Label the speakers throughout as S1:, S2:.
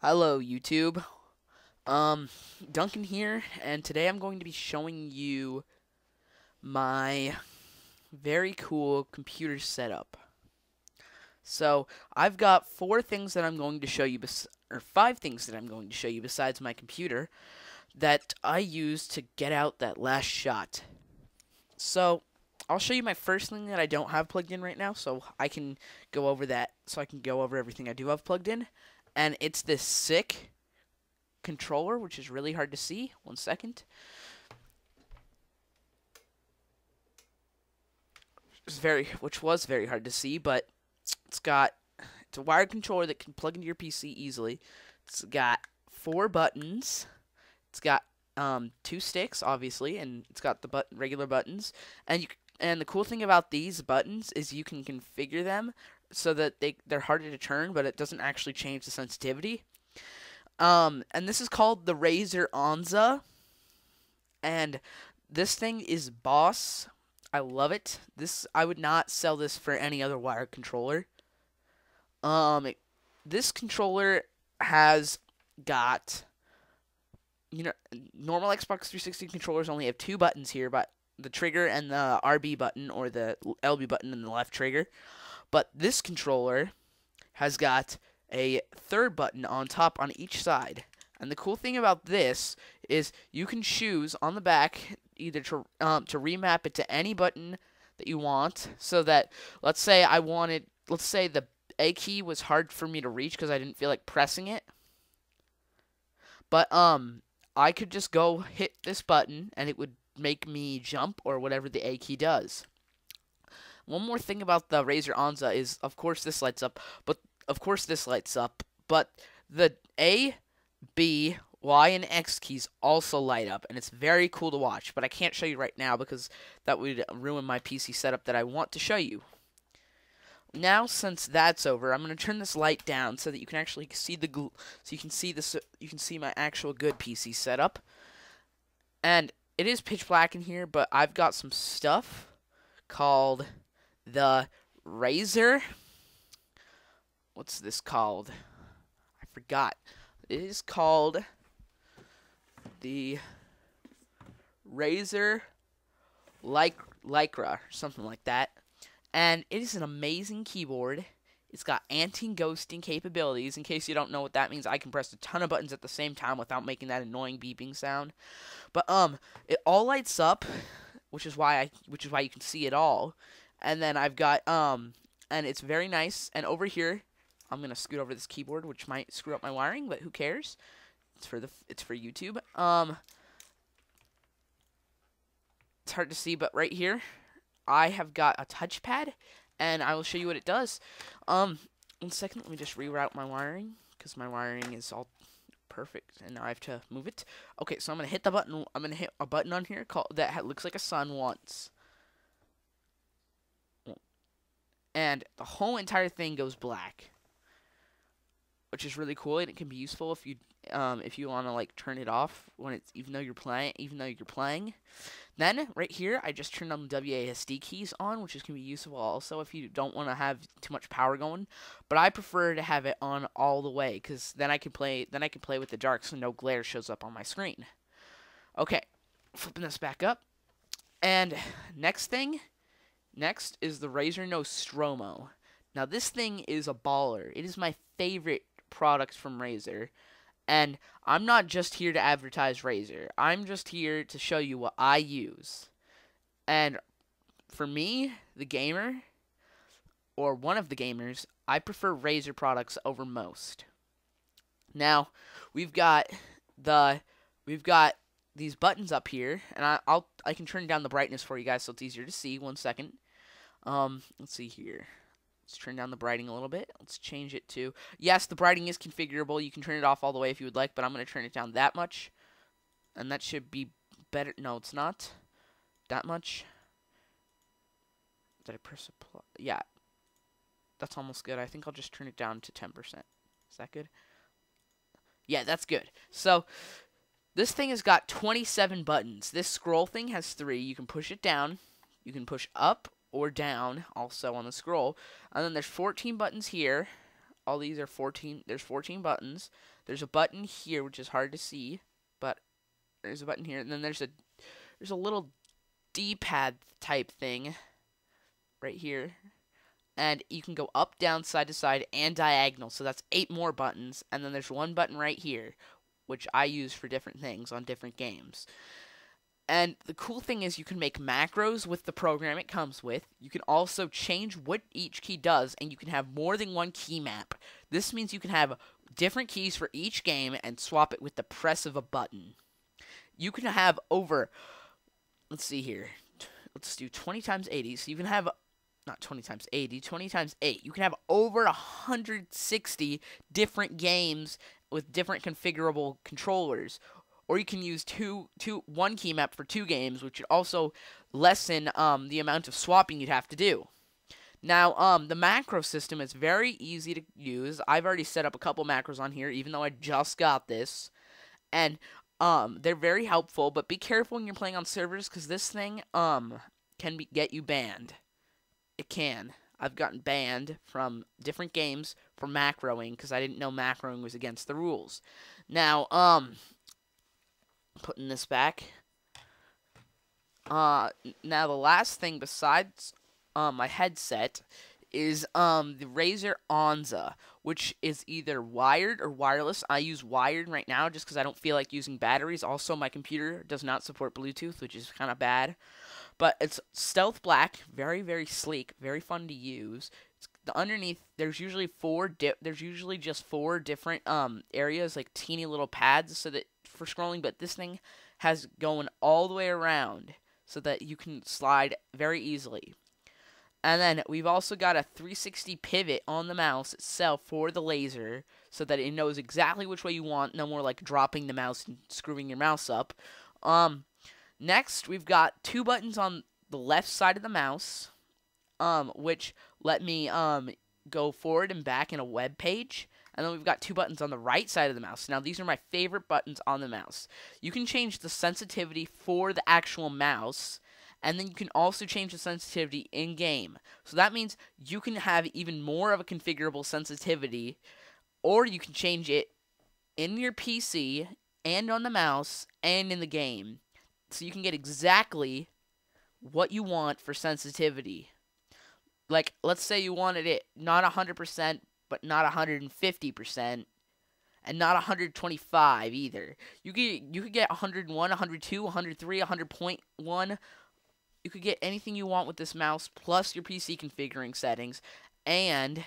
S1: Hello YouTube. Duncan here, and today I'm going to be showing you my very cool computer setup. So, I've got four things that I'm going to show you, or five things that I'm going to show you besides my computer that I use to get out that last shot. So, I'll show you my first thing that I don't have plugged in right now, so I can go over that, so I can go over everything I do have plugged in. And it's this sick controller, which is really hard to see. One second. Which was very hard to see, but it's a wired controller that can plug into your PC easily. It's got 4 buttons. It's got 2 sticks, obviously, and it's got the regular buttons. And the cool thing about these buttons is you can configure them so that they're harder to turn, but it doesn't actually change the sensitivity. And this is called the Razer Onza, and this thing is boss. I love it. I would not sell this for any other wired controller. This controller has got, normal Xbox 360 controllers only have 2 buttons here, but the trigger and the RB button, or the LB button and the left trigger. But this controller has got a 3rd button on top on each side. And the cool thing about this is you can choose on the back either to remap it to any button that you want, so that let's say the A key was hard for me to reach because I didn't feel like pressing it. But I could just go hit this button and it would make me jump, or whatever the A key does. One more thing about the Razer Onza is, of course, this lights up, but the A, B, Y, and X keys also light up, and it's very cool to watch, but I can't show you right now because that would ruin my PC setup that I want to show you. Now, since that's over, I'm going to turn this light down so that you can actually see you can see my actual good PC setup. And it is pitch black in here, but I've got some stuff called the Razer. What's this called? I forgot. It is called the Razer Lycra, something like that. And it is an amazing keyboard. It's got anti-ghosting capabilities. In case you don't know what that means, I can press a ton of buttons at the same time without making that annoying beeping sound. But it all lights up, which is why you can see it all. And then I've got and it's very nice. And over here, I'm gonna scoot over this keyboard, which might screw up my wiring, but who cares? It's for YouTube. It's hard to see, but right here, I have got a touchpad, and I will show you what it does. 1 second, let me just reroute my wiring, because my wiring is all perfect, and now I have to move it. Okay, so I'm gonna hit the button. I'm gonna hit a button on here that looks like a sun once, and the whole entire thing goes black, which is really cool, and it can be useful if you want to like turn it off when even though you're playing. Then right here, I just turned on the WASD keys on, which can be useful also if you don't want to have too much power going. But I prefer to have it on all the way, because then I can play with the dark, so no glare shows up on my screen. Okay, flipping this back up, and next is the Razer Nostro. Now this thing is a baller. It is my favorite product from Razer. And I'm not just here to advertise Razer. I'm just here to show you what I use. And for me, the gamer, or one of the gamers, I prefer Razer products over most. Now, we've got these buttons up here, and I can turn down the brightness for you guys so it's easier to see. 1 second. Let's see here. Let's turn down the brightening a little bit. Let's change it to... Yes, the brightening is configurable. You can turn it off all the way if you would like, but I'm going to turn it down that much. And that should be better. No, it's not. That much. Did I press apply? Yeah. That's almost good. I think I'll just turn it down to 10%. Is that good? Yeah, that's good. So, this thing has got 27 buttons. This scroll thing has 3. You can push it down. You can push up or down also on the scroll. And then there's 14 buttons here. all these are 14. There's 14 buttons. There's a button here which is hard to see, but there's a button here, and then there's a little D-pad type thing right here, and you can go up, down, side to side, and diagonal. So that's 8 more buttons, and then there's one button right here, which I use for different things on different games. And the cool thing is you can make macros with the program it comes with. You can also change what each key does, and you can have more than one key map. This means you can have different keys for each game and swap it with the press of a button. You can have over, let's see here, let's do 20 times 80. So you can have, not 20 times 80, 20 times 8. You can have over 160 different games with different configurable controllers. Or you can use one key map for 2 games, which would also lessen the amount of swapping you'd have to do. Now, the macro system is very easy to use. I've already set up a couple macros on here, even though I just got this. And they're very helpful, but be careful when you're playing on servers, because this thing can get you banned. It can. I've gotten banned from different games for macroing, because I didn't know macroing was against the rules. Now, putting this back. Now the last thing besides my headset is the Razer Onza, which is either wired or wireless. I use wired right now just because I don't feel like using batteries. Also, my computer does not support Bluetooth, which is kind of bad. But it's stealth black, very, very sleek, very fun to use. Underneath, there's usually just 4 different areas, like teeny little pads, so that for scrolling. But this thing has going all the way around, so that you can slide very easily. And then we've also got a 360 pivot on the mouse itself for the laser, so that it knows exactly which way you want. No more like dropping the mouse and screwing your mouse up. Next, we've got 2 buttons on the left side of the mouse, which let me go forward and back in a web page. And then we've got 2 buttons on the right side of the mouse. Now, these are my favorite buttons on the mouse. You can change the sensitivity for the actual mouse, and then you can also change the sensitivity in-game. So that means you can have even more of a configurable sensitivity, or you can change it in your PC, and on the mouse, and in the game. So you can get exactly what you want for sensitivity. Like, let's say you wanted it not 100%, but not 150%, and not 125 either. You could get 101, 102, 103, 100.1. You could get anything you want with this mouse, plus your PC configuring settings and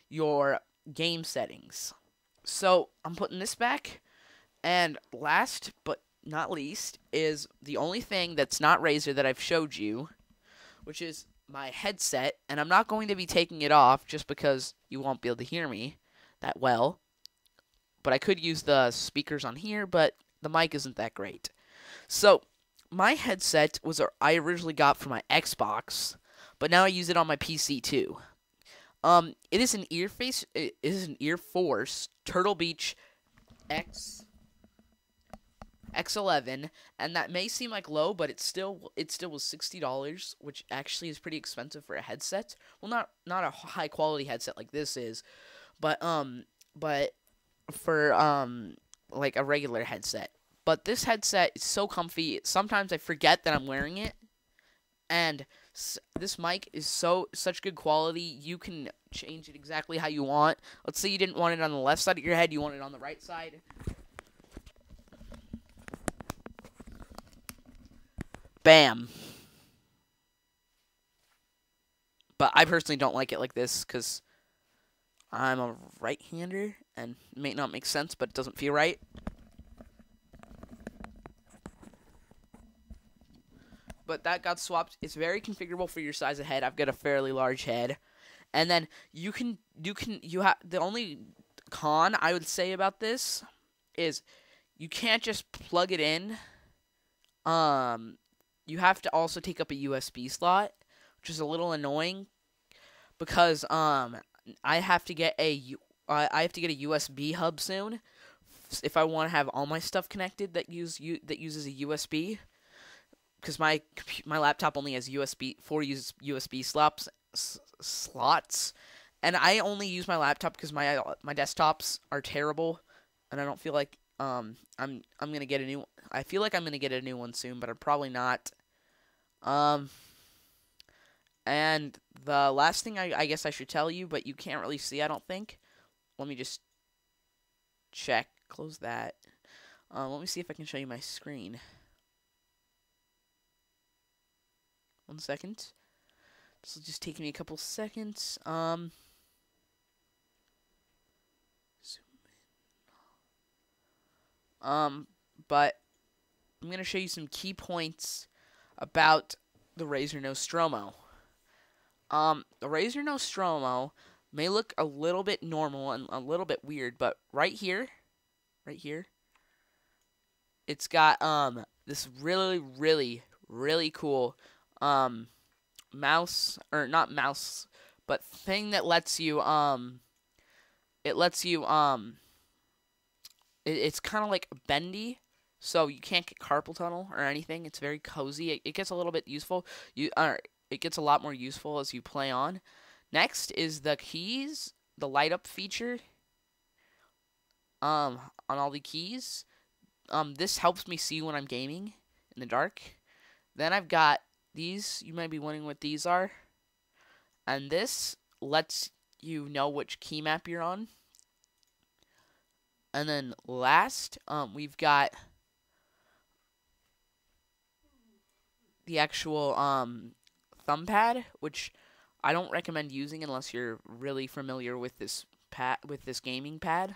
S1: your game settings. So I'm putting this back, and last but not least is the only thing that's not Razer that I've showed you, which is my headset. And I'm not going to be taking it off just because you won't be able to hear me that well. But I could use the speakers on here, but the mic isn't that great. So my headset was I originally got for my Xbox, but now I use it on my PC too. It is an Earforce Turtle Beach X11, and that may seem like low, but it still was $60, which actually is pretty expensive for a headset. Well, not a high quality headset like this is, but for like a regular headset. But this headset is so comfy. Sometimes I forget that I'm wearing it, and this mic is such good quality. You can change it exactly how you want. Let's say you didn't want it on the left side of your head, you want it on the right side. Bam. But I personally don't like it like this because I'm a right-hander, and it may not make sense, but it doesn't feel right. But that got swapped. It's very configurable for your size of head. I've got a fairly large head. And then you have the only con I would say about this is you can't just plug it in. You have to also take up a USB slot, which is a little annoying because I have to get a USB hub soon if I want to have all my stuff connected that uses a USB. Because my laptop only has 4 USB slots, And I only use my laptop because my desktops are terrible, and I don't feel like I'm gonna get a new. I feel like I'm gonna get a new one soon, but I'm probably not. Um, and the last thing I guess I should tell you, but you can't really see, I don't think. Let me just check. Close that. Let me see if I can show you my screen. 1 second. This will just take me a couple seconds. But I'm gonna show you some key points about the Razer Nostromo. The Razer Nostromo may look a little bit normal and a little bit weird, but right here, it's got this really cool mouse, or not mouse, but thing that lets you it's kind of like bendy, so you can't get carpal tunnel or anything. It's very cozy. It gets a little bit useful. It gets a lot more useful as you play on. Next is the keys, the light up feature. On all the keys. This helps me see when I'm gaming in the dark. Then I've got these. You might be wondering what these are. And this lets you know which key map you're on. And then last, we've got the actual thumb pad, which I don't recommend using unless you're really familiar with this gaming pad,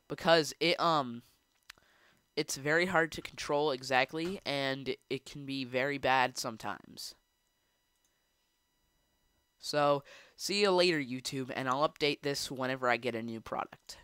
S1: because it's very hard to control exactly, and it can be very bad sometimes. So, see you later, YouTube, and I'll update this whenever I get a new product.